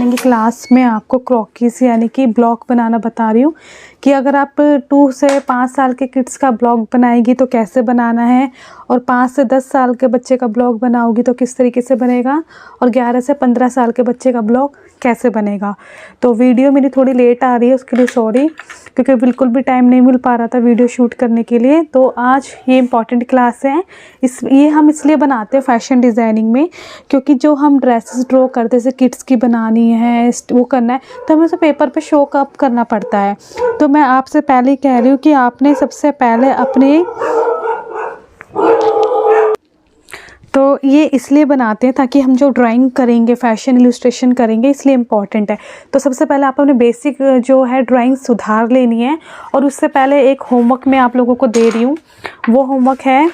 जाएंगे क्लास में आपको क्रॉकीज यानी कि ब्लॉग बनाना बता रही हूँ कि अगर आप 2 से 5 साल के किड्स का ब्लॉग बनाएगी तो कैसे बनाना है, और 5 से 10 साल के बच्चे का ब्लॉग बनाओगी तो किस तरीके से बनेगा, और 11 से 15 साल के बच्चे का ब्लॉग कैसे बनेगा। तो वीडियो मेरी थोड़ी लेट आ रही है, उसके लिए सॉरी, क्योंकि बिल्कुल भी टाइम नहीं मिल पा रहा था वीडियो शूट करने के लिए। तो आज ये इम्पॉर्टेंट क्लास है, ये हम इसलिए बनाते हैं फैशन डिज़ाइनिंग में, क्योंकि जो हम ड्रेसेस ड्रॉ करते जैसे किड्स की बनानी है, वो करना है, तो हमें उसे पेपर पे शो अप करना पड़ता है। तो मैं आपसे पहले ही कह रही हूँ कि आपने सबसे पहले अपने, तो ये इसलिए बनाते हैं ताकि हम जो ड्राइंग करेंगे, फैशन इलस्ट्रेशन करेंगे, इसलिए इम्पॉर्टेंट है। तो सबसे पहले आप अपने बेसिक जो है ड्राइंग सुधार लेनी है, और उससे पहले एक होमवर्क मैं आप लोगों को दे रही हूँ। वो होमवर्क है,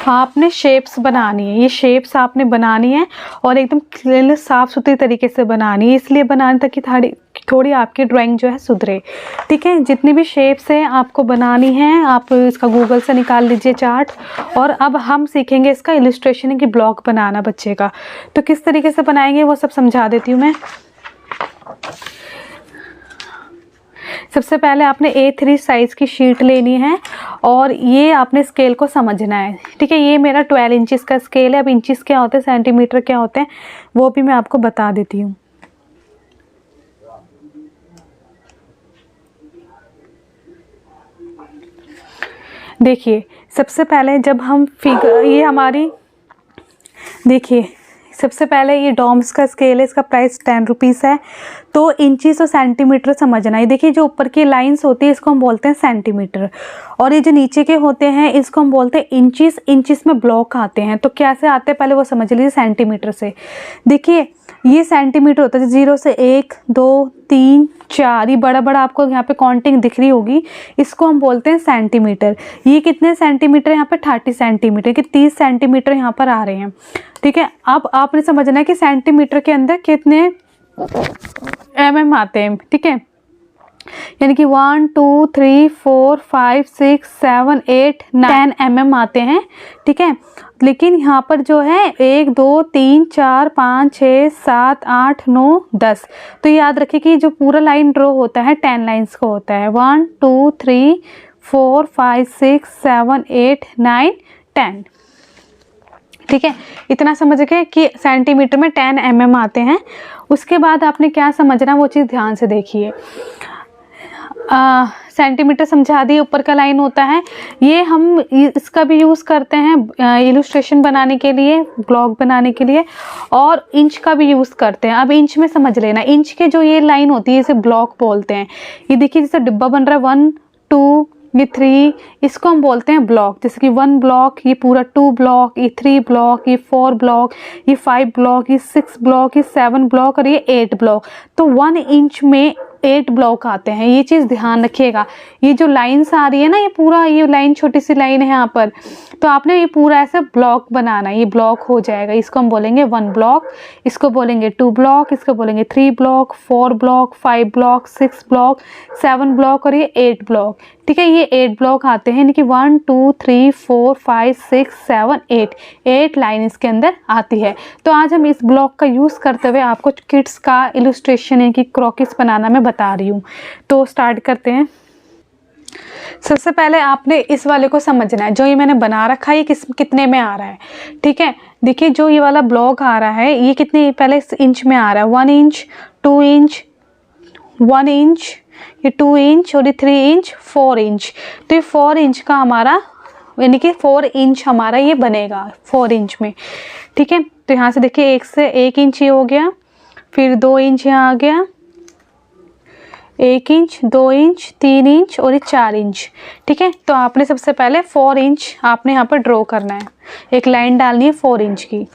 आपने शेप्स बनानी है। ये शेप्स आपने बनानी है और एकदम क्लीन साफ़ सुथरी तरीके से बनानी है, इसलिए बनानी ताकि थोड़ी आपकी ड्राइंग जो है सुधरे। ठीक है, जितनी भी शेप्स हैं आपको बनानी है, आप इसका गूगल से निकाल लीजिए चार्ट। और अब हम सीखेंगे इसका इलस्ट्रेशन की ब्लॉग बनाना बच्चे का। तो किस तरीके से बनाएंगे वो सब समझा देती हूँ मैं। सबसे पहले आपने A3 साइज़ की शीट लेनी है और ये आपने स्केल को समझना है। ठीक है, ये मेरा 12 इंचज़ का स्केल है। अब इंचज़ क्या होते हैं, सेंटीमीटर क्या होते हैं, वो भी मैं आपको बता देती हूँ। देखिए, सबसे पहले जब हम फिगर, ये हमारी, देखिए सबसे पहले ये डॉम्स का स्केल है, इसका प्राइस 10 रुपीज़ है। तो इंचीस और सेंटीमीटर समझना है। देखिए जो ऊपर की लाइंस होती है इसको हम बोलते हैं सेंटीमीटर, और ये जो नीचे के होते हैं इसको हम बोलते हैं इंचीस। इंचीस में ब्लॉक आते हैं, तो कैसे आते हैं पहले वो समझ लीजिए सेंटीमीटर से। देखिए ये सेंटीमीटर होता है, 0 से 1 2 3 4, ये बड़ा बड़ा आपको यहाँ पे काउंटिंग दिख रही होगी, इसको हम बोलते हैं सेंटीमीटर। ये कितने सेंटीमीटर यहाँ पे, 30 सेंटीमीटर के 30 सेंटीमीटर यहाँ पर आ रहे हैं। ठीक है, अब आपने समझना है कि सेंटीमीटर के अंदर कितने mm आते हैं। ठीक है, यानी कि 1 2 3 4 5 6 7 8 9 mm आते हैं। ठीक है, लेकिन यहाँ पर जो है 1 2 3 4 5 6 7 8 9 10, तो याद रखिए कि जो पूरा लाइन ड्रॉ होता है 10 लाइंस का होता है। 1 2 3 4 5 6 7 8 9 10। ठीक है, इतना समझ गए कि सेंटीमीटर में 10 mm आते हैं। उसके बाद आपने क्या समझना वो चीज़ ध्यान से देखिए। सेंटीमीटर समझा दिए, ऊपर का लाइन होता है, ये हम इसका भी यूज़ करते हैं इलस्ट्रेशन बनाने के लिए, ब्लॉग बनाने के लिए, और इंच का भी यूज़ करते हैं। अब इंच में समझ लेना, इंच के जो ये लाइन होती है इसे ब्लॉक बोलते हैं। ये देखिए जैसे डिब्बा बन रहा है 1 2 ये 3, इसको हम बोलते हैं ब्लॉक। जैसे कि 1 ब्लॉक, ये पूरा 2 ब्लॉक, ये 3 ब्लॉक, ये 4 ब्लॉक, ये 5 ब्लॉक, ये 6 ब्लॉक, ये 7 ब्लॉक और ये 8 ब्लॉक। तो 1 इंच में 8 ब्लॉक आते हैं, ये चीज़ ध्यान रखिएगा। ये जो लाइन्स आ रही है ना, ये पूरा ये लाइन छोटी सी लाइन है यहाँ पर, तो आपने ये पूरा ऐसे ब्लॉक बनाना, ये ब्लॉक हो जाएगा। इसको हम बोलेंगे 1 ब्लॉक, इसको बोलेंगे 2 ब्लॉक, इसको बोलेंगे 3 block, 4 block, 5 block, 6 block, 7 block और ये 8 ब्लॉक। ठीक है, ये 8 ब्लॉक आते हैं, यानी कि 1 2 3 4 5 6 7 8 लाइन इसके अंदर आती है। तो आज हम इस ब्लॉक का यूज़ करते हुए आपको किड्स का इलस्ट्रेशन है कि क्रॉकीज बनाना मैं बता रही हूँ। तो स्टार्ट करते हैं। सबसे पहले आपने इस वाले को समझना है, जो ये मैंने बना रखा है ये कितने में आ रहा है। ठीक है, देखिए जो ये वाला ब्लॉक आ रहा है ये कितने पहले इंच में आ रहा है, 1 इंच 2 इंच 1 इंच, ये 2 इंच और ये 3 इंच 4 इंच। तो ये 4 इंच का हमारा, यानी कि 4 इंच हमारा ये बनेगा 4 इंच में। ठीक है, तो यहाँ से देखिए 1 से 1 इंच ये हो गया, फिर 2 इंच यहाँ आ गया, 1 इंच 2 इंच 3 इंच और ये 4 इंच। ठीक है, तो आपने सबसे पहले 4 इंच आपने यहाँ पर ड्रॉ करना है, एक लाइन डालनी है 4 इंच की।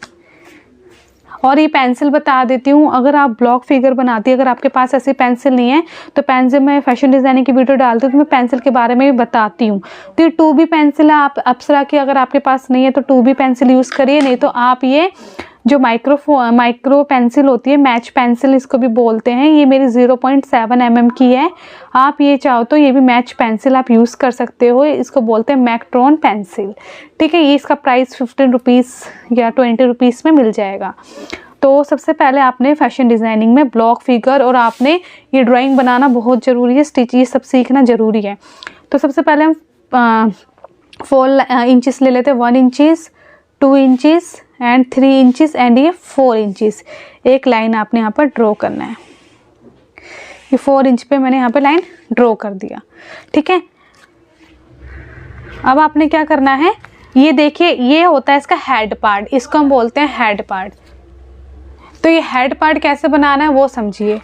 और ये पेंसिल बता देती हूँ, अगर आप ब्लॉक फिगर बनाती है, अगर आपके पास ऐसी पेंसिल नहीं है तो पेंसिल में फैशन डिज़ाइनिंग की वीडियो डालती हूँ तो मैं पेंसिल के बारे में भी बताती हूँ। तो ये 2B पेंसिल है, आप अप्सरा की अगर आपके पास नहीं है तो 2B पेंसिल यूज़ करिए, नहीं तो आप ये जो माइक्रो पेंसिल होती है, मैच पेंसिल इसको भी बोलते हैं, ये मेरी 0.7 mm की है। आप ये चाहो तो ये भी मैच पेंसिल आप यूज़ कर सकते हो, इसको बोलते हैं मैक्ट्रॉन पेंसिल। ठीक है, ये इसका प्राइस 15 रुपीज़ या 20 रुपीज़ में मिल जाएगा। तो सबसे पहले आपने फैशन डिज़ाइनिंग में ब्लॉक फिगर और आपने ये ड्राइंग बनाना बहुत ज़रूरी है, स्टिच ये सब सीखना ज़रूरी है। तो सबसे पहले हम 4 इंचेस ले लेते हैं, 1 inches, 2 inches and 3 inches and ये 4 इंचेस। एक लाइन आपने यहाँ पर ड्रॉ करना है। ये 4 इंच पे मैंने यहाँ पे लाइन ड्रॉ कर दिया। ठीक है, अब आपने क्या करना है, ये देखिए ये होता है इसका हेड पार्ट, इसको हम बोलते हैं हेड पार्ट। तो ये हेड पार्ट कैसे बनाना है वो समझिए।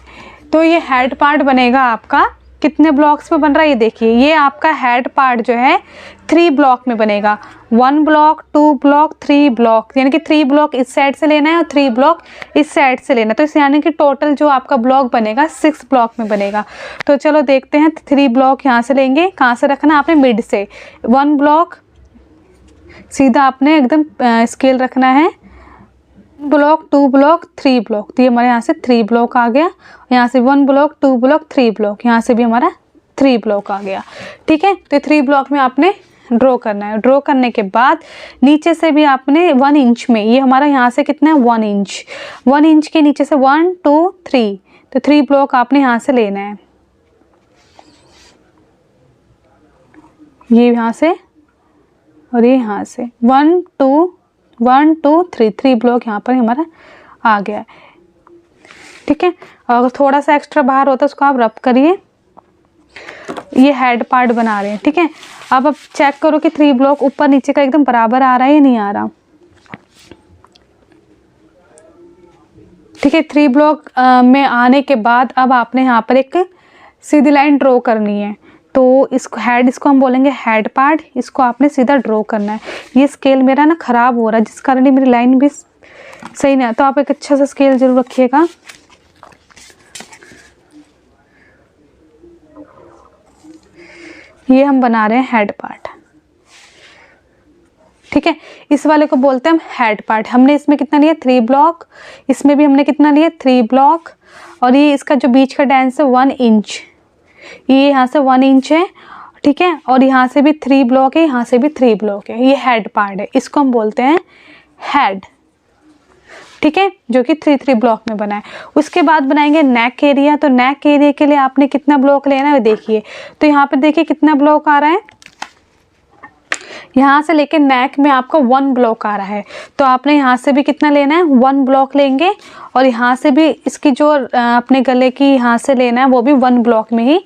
तो ये हेड पार्ट बनेगा आपका कितने ब्लॉक्स में बन रहा है, ये देखिए। ये आपका हेड पार्ट जो है 3 ब्लॉक में बनेगा, 1 ब्लॉक, 2 ब्लॉक, 3 ब्लॉक, यानी कि 3 ब्लॉक इस साइड से लेना है और 3 ब्लॉक इस साइड से लेना है। तो इस यानी कि टोटल जो आपका ब्लॉक बनेगा 6 ब्लॉक में बनेगा। तो चलो देखते हैं, 3 ब्लॉक यहाँ से लेंगे, कहाँ से रखना आपने, मिड से। 1 ब्लॉक सीधा आपने एकदम स्केल रखना है, ब्लॉक, 2 ब्लॉक, 3 ब्लॉक। तो ये हमारे यहाँ से 3 ब्लॉक आ गया, यहाँ से 1 ब्लॉक, 2 ब्लॉक, 3 ब्लॉक, यहाँ से भी हमारा 3 ब्लॉक आ गया। ठीक है, तो 3 ब्लॉक में आपने ड्रॉ करना है। ड्रॉ करने के बाद नीचे से भी आपने 1 इंच में, ये हमारा यहाँ से कितना है 1 इंच, 1 इंच के नीचे से 1 2 3, तो 3 ब्लॉक आपने यहाँ से लेना है, ये यहाँ से और ये यहाँ से 1 2 3 ब्लॉक यहाँ पर हमारा आ गया है। ठीक है, अगर थोड़ा सा एक्स्ट्रा बाहर होता है उसको आप रब करिए। ये हेड पार्ट बना रहे हैं। ठीक है, अब चेक करो कि 3 ब्लॉक ऊपर नीचे का एकदम बराबर आ रहा है या नहीं आ रहा। ठीक है, 3 ब्लॉक में आने के बाद अब आपने यहाँ पर एक सीधी लाइन ड्रॉ करनी है। तो इसको हम बोलेंगे हेड पार्ट, इसको आपने सीधा ड्रॉ करना है। ये स्केल मेरा ना ख़राब हो रहा है जिस कारण ही मेरी लाइन भी सही नहीं है, तो आप एक अच्छा सा स्केल जरूर रखिएगा। ये हम बना रहे हैं हेड पार्ट। ठीक है, इस वाले को बोलते हैं हम हेड पार्ट। हमने इसमें कितना लिया 3 ब्लॉक, इसमें भी हमने कितना लिया 3 ब्लॉक, और ये इसका जो बीच का डांस है 1 इंच, ये यहाँ से 1 इंच है। ठीक है, और यहाँ से भी 3 ब्लॉक है, यहाँ से भी 3 ब्लॉक है, ये हेड पार्ट है, इसको हम बोलते हैं हेड। ठीक है, जो कि 3 ब्लॉक में बना है। उसके बाद बनाएंगे नेक एरिया। तो नेक एरिया के लिए आपने कितना ब्लॉक लेना है देखिए। तो यहाँ पे देखिए कितना ब्लॉक आ रहा है, यहाँ से लेके नेक में आपका 1 ब्लॉक आ रहा है। तो आपने यहाँ से भी कितना लेना है 1 ब्लॉक लेंगे, और यहाँ से भी इसकी जो अपने गले की यहाँ से लेना है वो भी 1 ब्लॉक में ही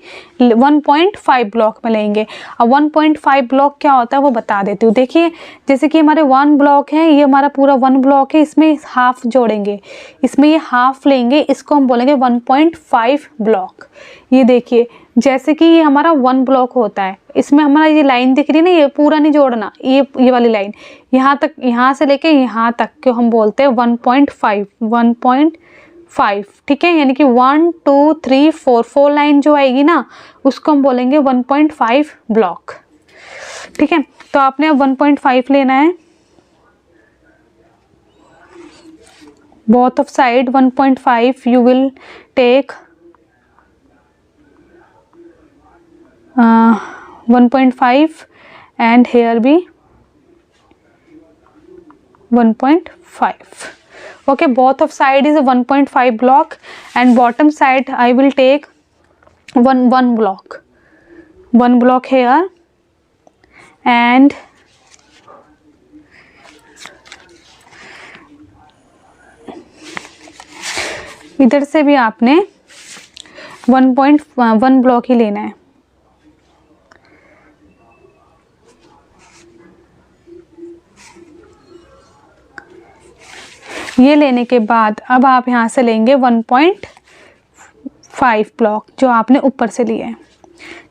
1.5 ब्लॉक में लेंगे। अब 1.5 ब्लॉक क्या होता है वो बता देती हूँ। देखिए जैसे कि हमारे 1 ब्लॉक है, ये हमारा पूरा 1 ब्लॉक है, इसमें हाफ जोड़ेंगे, इसमें ये हाफ लेंगे, इसको हम बोलेंगे 1.5 ब्लॉक। ये देखिए जैसे कि ये हमारा 1 ब्लॉक होता है, इसमें हमारा ये लाइन दिख रही है ना, ये पूरा नहीं जोड़ना, ये वाली लाइन यहाँ तक, यहाँ से लेके यहाँ तक को हम बोलते हैं 1.5। ठीक है, यानी कि 1 2 3 4 लाइन जो आएगी ना उसको हम बोलेंगे 1.5 ब्लॉक। ठीक है, तो आपने अब 1.5 लेना है, both of side 1.5 you will take 1.5 and here be 1.5. Okay, both of side is a 1.5 block and bottom side I will take one block here and इधर से भी आपने 1.1 ब्लॉक ही लेना है। ये लेने के बाद अब आप यहाँ से लेंगे 1.5 ब्लॉक जो आपने ऊपर से लिए हैं,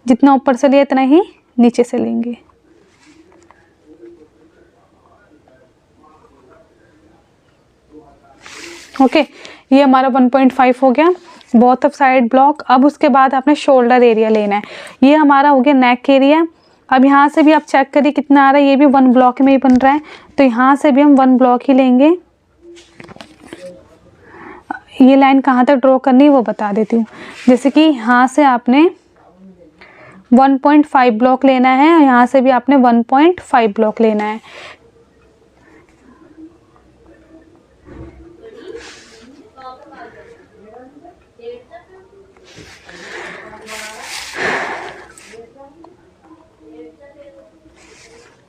जितना ऊपर से लिया इतना ही नीचे से लेंगे। ओके, ये हमारा 1.5 हो गया बोथ ऑफ साइड ब्लॉक। अब उसके बाद आपने शोल्डर एरिया लेना है, ये हमारा हो गया नेक एरिया। अब यहाँ से भी आप चेक करिए कितना आ रहा है, ये भी 1 ब्लॉक में ही बन रहा है, तो यहाँ से भी हम 1 ब्लॉक ही लेंगे। ये लाइन कहाँ तक ड्रॉ करनी है वो बता देती हूँ। जैसे कि यहाँ से आपने 1.5 ब्लॉक लेना है और यहाँ से भी आपने 1.5 ब्लॉक लेना है।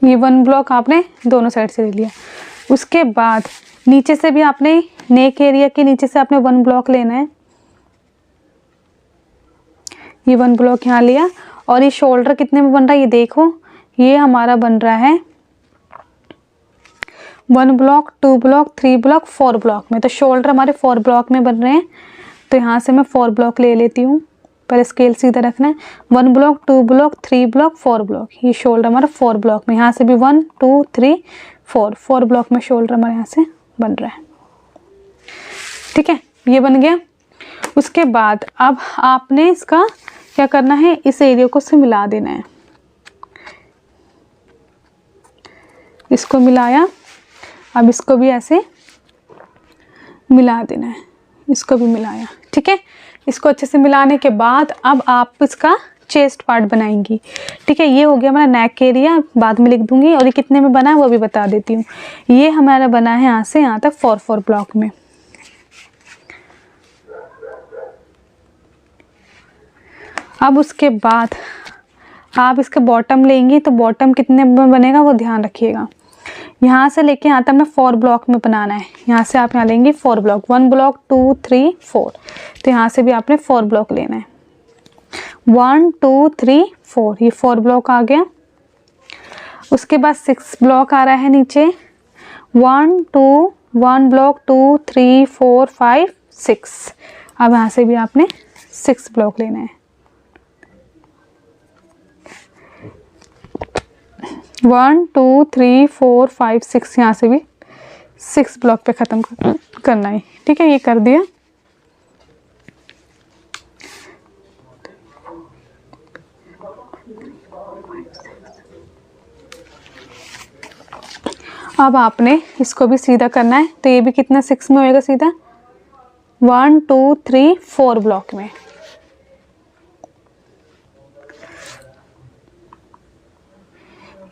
ये 1 ब्लॉक आपने दोनों साइड से ले लिया। उसके बाद नीचे से भी आपने नेक एरिया के नीचे से आपने 1 ब्लॉक लेना है। ये 1 ब्लॉक यहाँ लिया और ये शोल्डर कितने में बन रहा है ये देखो, ये हमारा बन रहा है 1 ब्लॉक, 2 ब्लॉक, 3 ब्लॉक, 4 ब्लॉक में। तो शोल्डर हमारे 4 ब्लॉक में बन रहे हैं। तो यहाँ से मैं 4 ब्लॉक ले लेती हूँ। पर स्केल सीधा रखना है। 1 ब्लॉक, 2 ब्लॉक, 3 ब्लॉक, 4 ब्लॉक। ये शोल्डर हमारा 4 ब्लॉक में, यहाँ से भी 1 2 3 4 ब्लॉक में शोल्डर हमारे यहाँ से बन रहा है। ठीक है, ये बन गया। उसके बाद अब आपने इसका क्या करना है, इस एरिया को से मिला देना है। इसको मिलाया, अब इसको भी ऐसे मिला देना है, इसको भी मिलाया। ठीक है, इसको अच्छे से मिलाने के बाद अब आप इसका चेस्ट पार्ट बनाएंगी। ठीक है, ये हो गया हमारा नेक एरिया, बाद में लिख दूंगी। और ये कितने में बना है वो भी बता देती हूँ। ये हमारा बना है यहाँ से यहाँ तक 4 ब्लॉक में। अब उसके बाद आप इसका बॉटम लेंगी, तो बॉटम कितने में बनेगा वो ध्यान रखिएगा। यहाँ से लेके यहाँ तक हमने 4 ब्लॉक में बनाना है। यहाँ से आप यहाँ लेंगी 4 ब्लॉक, 1 ब्लॉक 2 3 4। तो यहाँ से भी आपने 4 ब्लॉक लेना है। 1 2 3 4, ये 4 ब्लॉक आ गया। उसके बाद 6 ब्लॉक आ रहा है नीचे। 1 ब्लॉक 2 3 4 5 6। अब यहाँ से भी आपने 6 ब्लॉक लेना है। 1 2 3 4 5 6, यहाँ से भी 6 ब्लॉक पे ख़त्म करना है। ठीक है, ये कर दिया। अब आपने इसको भी सीधा करना है। तो ये भी कितना 6 में होएगा सीधा, 1 2 3 4 ब्लॉक में।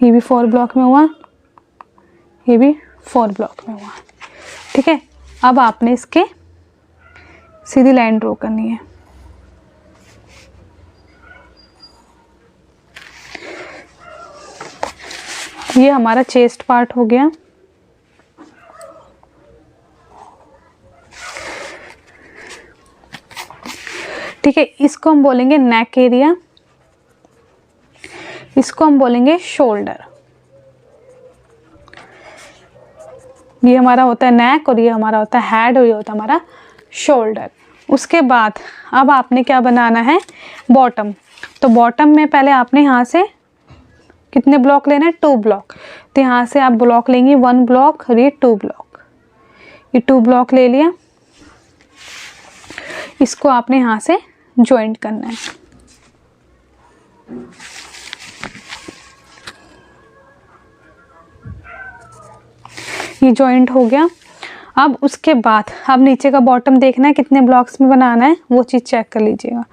ये भी 4 ब्लॉक में हुआ, ये भी 4 ब्लॉक में हुआ। ठीक है, अब आपने इसके सीधी लाइन ड्रॉ करनी है। ये हमारा चेस्ट पार्ट हो गया। ठीक है, इसको हम बोलेंगे नेक एरिया, इसको हम बोलेंगे शोल्डर। ये हमारा होता है नेक और ये हमारा होता है हेड और ये होता है हमारा शोल्डर। उसके बाद अब आपने क्या बनाना है, बॉटम। तो बॉटम में पहले आपने यहाँ से कितने ब्लॉक लेना है, 2 ब्लॉक। तो यहाँ से आप ब्लॉक लेंगे 1 ब्लॉक और ये 2 ब्लॉक। ये 2 ब्लॉक ले लिया। इसको आपने यहाँ से ज्वाइंट करना है। ये जॉइंट हो गया। अब उसके बाद अब नीचे का बॉटम देखना है कितने ब्लॉक्स में बनाना है, वो चीज़ चेक कर लीजिएगा।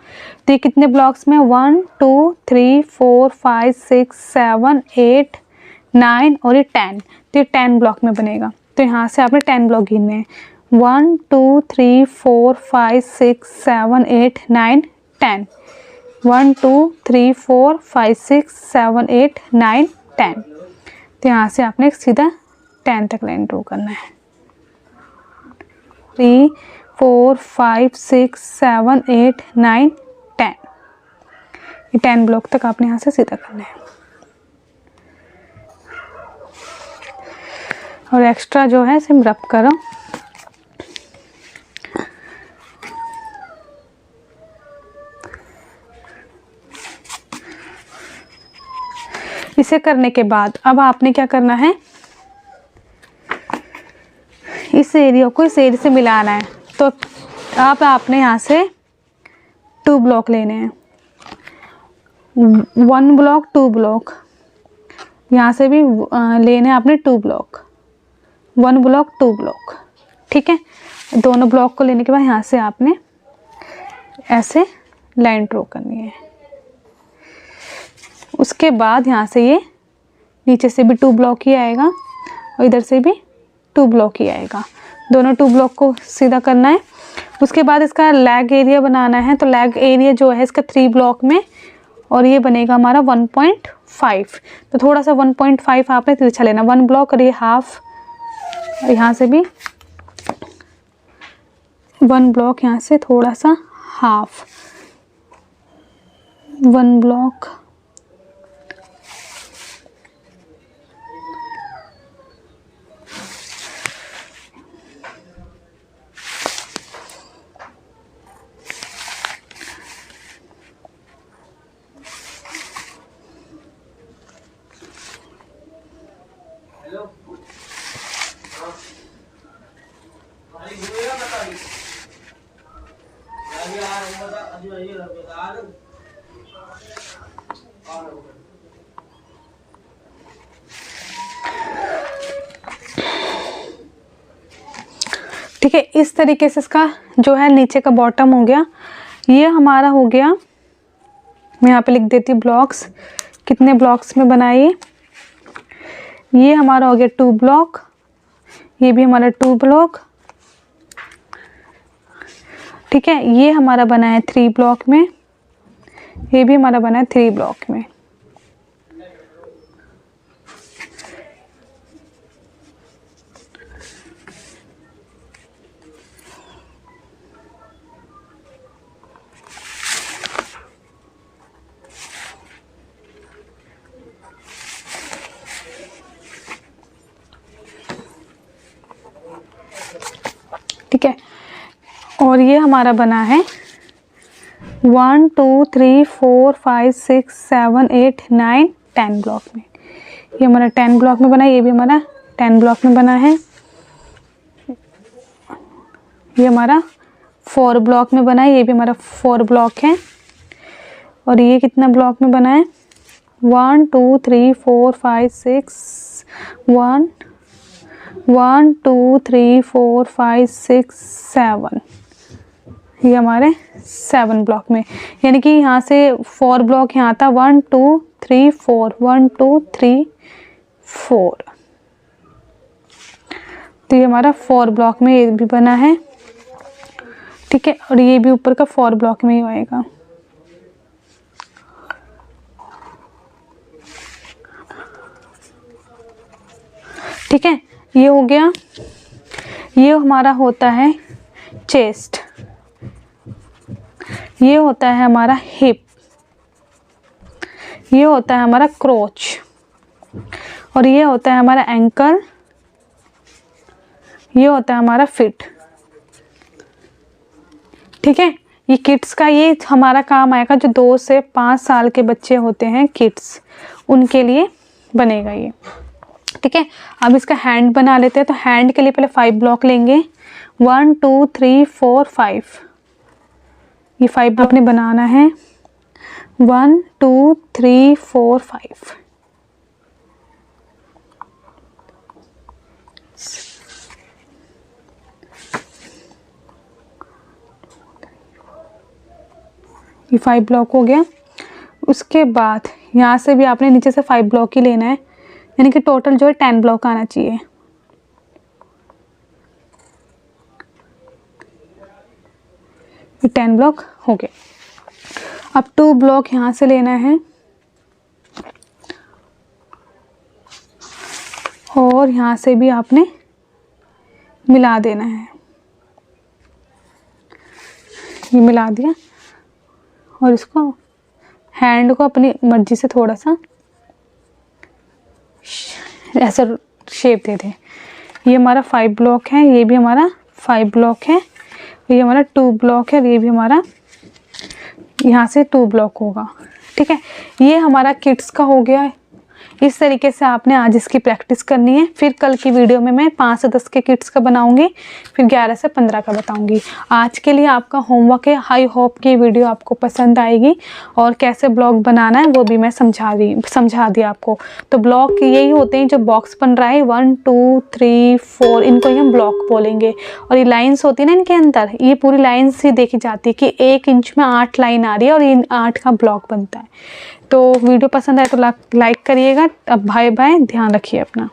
तो ये कितने ब्लॉक्स में, 1 2 3 4 5 6 7 8 9 और ये 10। तो ये 10 ब्लॉक में बनेगा। तो यहाँ से आपने 10 ब्लॉक गिनने हैं, 1 2 3 4 5 6 7 8 9 10। 1 2 3 4 5 6 7 8 9 10। तो यहाँ से आपने सीधा 10 तक लाइन ड्रॉ करना है। 3 4 5 6 7 8 9 10। ये 10 ब्लॉक तक आपने यहाँ से सीधा करना है। और एक्स्ट्रा जो है सिम रब करो। इसे करने के बाद अब आपने क्या करना है, इस एरिया को इस एरिया से मिलाना है। तो अब आपने यहाँ से 2 ब्लॉक लेने हैं, 1 ब्लॉक 2 ब्लॉक। यहाँ से भी लेने हैं आपने 2 ब्लॉक, 1 ब्लॉक 2 ब्लॉक। ठीक है, दोनों ब्लॉक को लेने के बाद यहाँ से आपने ऐसे लाइन ड्रॉ करनी है। उसके बाद यहाँ से ये नीचे से भी 2 ब्लॉक ही आएगा और इधर से भी 2 ब्लॉक ही आएगा। दोनों 2 ब्लॉक को सीधा करना है। उसके बाद इसका लेग एरिया बनाना है। तो लेग एरिया जो है इसका 3 ब्लॉक में, और ये बनेगा हमारा 1.5। तो थोड़ा सा 1.5 आपने तिरछा लेना, 1 ब्लॉक और ये हाफ, यहाँ से भी 1 ब्लॉक, यहाँ से थोड़ा सा हाफ, 1 ब्लॉक, ठीक है। इस तरीके से इसका जो है नीचे का बॉटम हो गया। ये हमारा हो गया, मैं यहाँ पे लिख देती हूँ ब्लॉक्स, कितने ब्लॉक्स में बनाइए। ये हमारा हो गया 2 ब्लॉक, ये भी हमारा 2 ब्लॉक, ठीक है। ये हमारा बना है 3 ब्लॉक में, ये भी हमारा बना है 3 ब्लॉक में। ठीक है। और ये हमारा बना है 1 2 3 4 5 6 7 8 9 10 ब्लॉक में। ये हमारा 10 ब्लॉक में बना है, ये भी हमारा 10 ब्लॉक में बना है। ये हमारा 4 ब्लॉक में बना है, ये भी हमारा 4 ब्लॉक है। और ये कितना ब्लॉक में बना है, 1 2 3 4 5 6 1 1 2 3 4 5 6 7, ये हमारे 7 ब्लॉक में। यानी कि यहाँ से 4 ब्लॉक यहाँ था, 1 2 3 4 1 2 3 4। तो ये हमारा 4 ब्लॉक में ये भी बना है, ठीक है। और ये भी ऊपर का 4 ब्लॉक में ही आएगा। ठीक है, ये हो गया। ये हमारा होता है चेस्ट, ये होता है हमारा हिप, ये होता है हमारा क्रोच, और ये होता है हमारा एंकल, ये होता है हमारा फिट। ठीक है, ये किड्स का ये हमारा काम आएगा। जो 2 से 5 साल के बच्चे होते हैं किड्स, उनके लिए बनेगा ये। ठीक है, अब इसका हैंड बना लेते हैं। तो हैंड के लिए पहले 5 ब्लॉक लेंगे, 1 2 3 4 5। ये 5 आपने बनाना है, 1 2 3 4 5। ये 5 ब्लॉक हो गया। उसके बाद यहाँ से भी आपने नीचे से 5 ब्लॉक ही लेना है, यानी कि टोटल जो है 10 ब्लॉक आना चाहिए। ये 10 ब्लॉक हो गए। अब 2 ब्लॉक यहाँ से लेना है और यहाँ से भी आपने मिला देना है। ये मिला दिया और इसको हैंड को अपनी मर्जी से थोड़ा सा ऐसा शेप दे दें। ये हमारा 5 ब्लॉक है, ये भी हमारा 5 ब्लॉक है, ये हमारा 2 ब्लॉक है, ये भी हमारा यहाँ से 2 ब्लॉक होगा। ठीक है, ये हमारा किड्स का हो गया। इस तरीके से आपने आज इसकी प्रैक्टिस करनी है। फिर कल की वीडियो में मैं 5 से 10 के किड्स का बनाऊंगी, फिर 11 से 15 का बताऊंगी। आज के लिए आपका होमवर्क है। आई होप कि वीडियो आपको पसंद आएगी और कैसे ब्लॉग बनाना है वो भी मैं समझा दी आपको। तो ब्लॉग यही होते हैं जो बॉक्स बन रहा है 1 2 3 4, इनको ही हम ब्लॉक बोलेंगे। और ये लाइन्स होती है ना इनके अंदर, ये पूरी लाइन्स ही देखी जाती है कि 1 इंच में 8 लाइन आ रही है और इन 8 का ब्लॉक बनता है। तो वीडियो पसंद आए तो लाइक करिएगा। अब बाय बाय, ध्यान रखिए अपना।